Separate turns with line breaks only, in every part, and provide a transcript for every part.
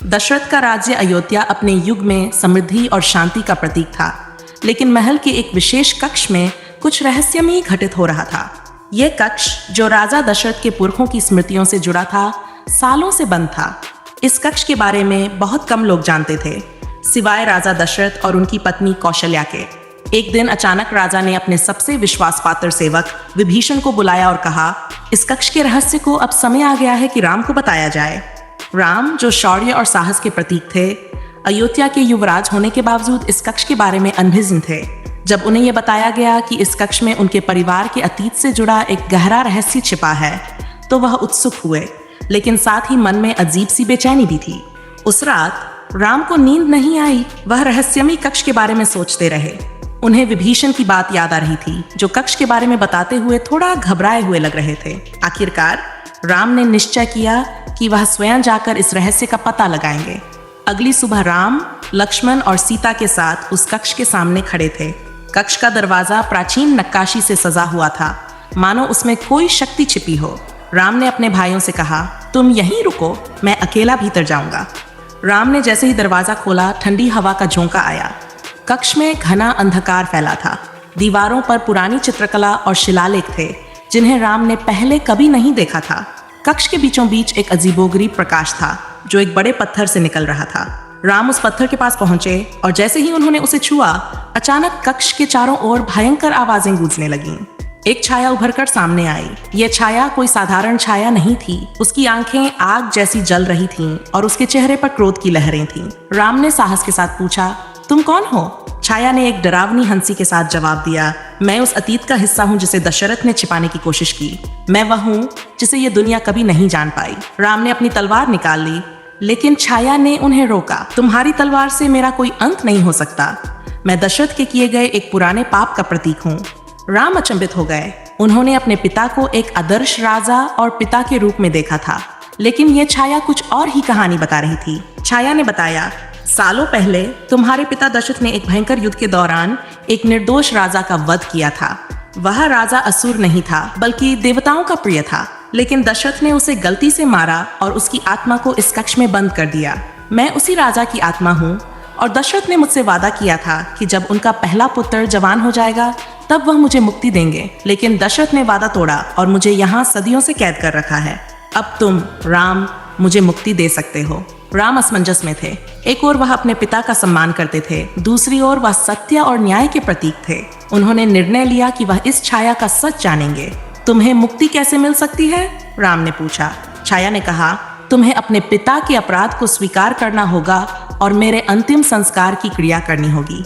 दशरथ का राज्य अयोध्या अपने युग में समृद्धि और शांति का प्रतीक था, लेकिन महल के एक विशेष कक्ष में कुछ रहस्यमय घटित हो रहा था। यह कक्ष, जो राजा दशरथ के पुरखों की स्मृतियों से जुड़ा था, सालों से बंद था। इस कक्ष के बारे में बहुत कम लोग जानते थे, सिवाय राजा दशरथ और उनकी पत्नी कौशल्या के। एक दिन अचानक राजा ने अपने सबसे विश्वास पात्र सेवक विभीषण को बुलाया और कहा, इस कक्ष के रहस्य को अब समय आ गया है कि राम को बताया जाए। राम, जो शौर्य और साहस के प्रतीक थे, अयोध्या के युवराज होने के बावजूद इस कक्ष के बारे में अनभिज्ञ थे। जब उन्हें यह बताया गया कि इस कक्ष में उनके परिवार के अतीत से जुड़ा एक गहरा रहस्य छिपा है, तो वह उत्सुक हुए, लेकिन साथ ही मन में अजीब सी बेचैनी भी थी। उस रात राम को नींद नहीं आई। वह रहस्यमय कक्ष के बारे में सोचते रहे। उन्हें विभीषण की बात याद आ रही थी, जो कक्ष के बारे में बताते हुए थोड़ा घबराए हुए लग रहे थे। आखिरकार राम ने निश्चय किया कि वह स्वयं जाकर इस रहस्य का पता लगाएंगे। अगली सुबह राम, लक्ष्मण और सीता के साथ उस कक्ष के सामने खड़े थे। कक्ष का दरवाजा प्राचीन नक्काशी से सजा हुआ था, मानो उसमें कोई शक्ति छिपी हो। राम ने अपने भाइयों से कहा, तुम यहीं रुको, मैं अकेला भीतर जाऊंगा। राम ने जैसे ही दरवाजा खोला, ठंडी हवा का झोंका आया। कक्ष में घना अंधकार फैला था। दीवारों पर पुरानी चित्रकला और शिलालेख थे, जिन्हें राम ने पहले कभी नहीं देखा था। कक्ष के बीचों बीच एक अजीबोगरीब प्रकाश था, जो एक बड़े पत्थर से निकल रहा था। राम उस पत्थर के पास पहुंचे और जैसे ही उन्होंने उसे छुआ, अचानक कक्ष के चारों ओर भयंकर आवाजें गूंजने लगीं। एक छाया उभरकर सामने आई। यह छाया कोई साधारण छाया नहीं थी। उसकी आंखें आग जैसी जल रही थीं और उसके चेहरे पर क्रोध की लहरें थीं। राम ने साहस के साथ पूछा, तुम कौन हो? छाया ने एक डरावनी हंसी के साथ जवाब दिया, मैं उस अतीत का हिस्सा हूँ जिसे दशरथ ने छिपाने की कोशिश की। मैं वह हूँ जिसे ये दुनिया कभी नहीं जान पाई। राम ने अपनी तलवार निकाल ली, लेकिन छाया ने उन्हें रोका। तुम्हारी तलवार से मेरा कोई अंत नहीं हो सकता। मैं दशरथ के किए गए एक पुराने पाप का प्रतीक हूँ। राम अचंभित हो गए। उन्होंने अपने पिता को एक आदर्श राजा और पिता के रूप में देखा था, लेकिन यह छाया कुछ और ही कहानी बता रही थी। छाया ने बताया, सालों पहले तुम्हारे पिता दशरथ ने एक भयंकर युद्ध के दौरान एक निर्दोष राजा का वध किया था। वह राजा असुर नहीं था, बल्कि देवताओं का प्रिय था, लेकिन दशरथ ने उसे गलती से मारा और उसकी आत्मा को इस कक्ष में बंद कर दिया। मैं उसी राजा की आत्मा हूँ और दशरथ ने मुझसे वादा किया था कि जब उनका पहला पुत्र जवान हो जाएगा, तब वह मुझे मुक्ति देंगे, लेकिन दशरथ ने वादा तोड़ा और मुझे यहाँ सदियों से कैद कर रखा है। अब तुम, राम, मुझे मुक्ति दे सकते हो। राम असमंजस में थे। एक ओर वह अपने पिता का सम्मान करते थे, दूसरी ओर वह सत्य और न्याय के प्रतीक थे। उन्होंने निर्णय लिया कि वह इस छाया का सच जानेंगे। तुम्हें मुक्ति कैसे मिल सकती है? राम ने पूछा। छाया ने कहा, तुम्हें अपने पिता के अपराध को स्वीकार करना होगा और मेरे अंतिम संस्कार की क्रिया करनी होगी,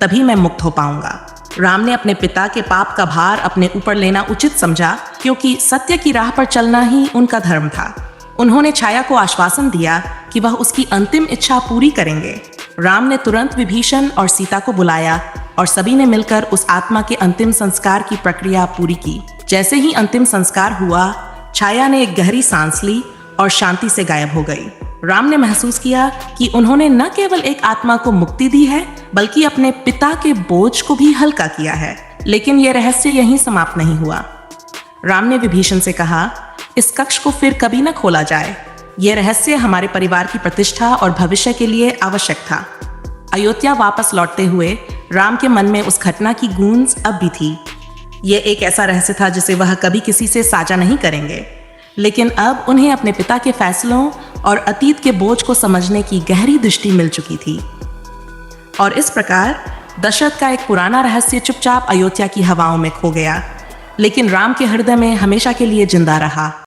तभी मैं मुक्त हो पाऊंगा। राम ने अपने पिता के पाप का भार अपने ऊपर लेना उचित समझा, क्योंकि सत्य की राह पर चलना ही उनका धर्म था। उन्होंने छाया को आश्वासन दिया कि वह उसकी अंतिम इच्छा पूरी करेंगे। राम ने तुरंत विभीषण और सीता को बुलाया और सभी ने मिलकर उस आत्मा के अंतिम संस्कार की प्रक्रिया पूरी की। जैसे ही अंतिम संस्कार हुआ, छाया ने एक गहरी सांस ली और शांति से गायब हो गई। राम ने महसूस किया कि उन्होंने न केवल एक आत्मा को मुक्ति दी है, बल्कि अपने पिता के बोझ को भी हल्का किया है। लेकिन यह रहस्य यहीं समाप्त नहीं हुआ। राम ने विभीषण से कहा, इस कक्ष को फिर कभी न खोला जाए। यह रहस्य हमारे परिवार की प्रतिष्ठा और भविष्य के लिए आवश्यक था। अयोध्या वापस लौटते हुए राम के मन में उस घटना की गूंज अब भी थी। यह एक ऐसा रहस्य था जिसे वह कभी किसी से साझा नहीं करेंगे, लेकिन अब उन्हें अपने पिता के फैसलों और अतीत के बोझ को समझने की गहरी दृष्टि मिल चुकी थी। और इस प्रकार दशरथ का एक पुराना रहस्य चुपचाप अयोध्या की हवाओं में खो गया, लेकिन राम के हृदय में हमेशा के लिए जिंदा रहा।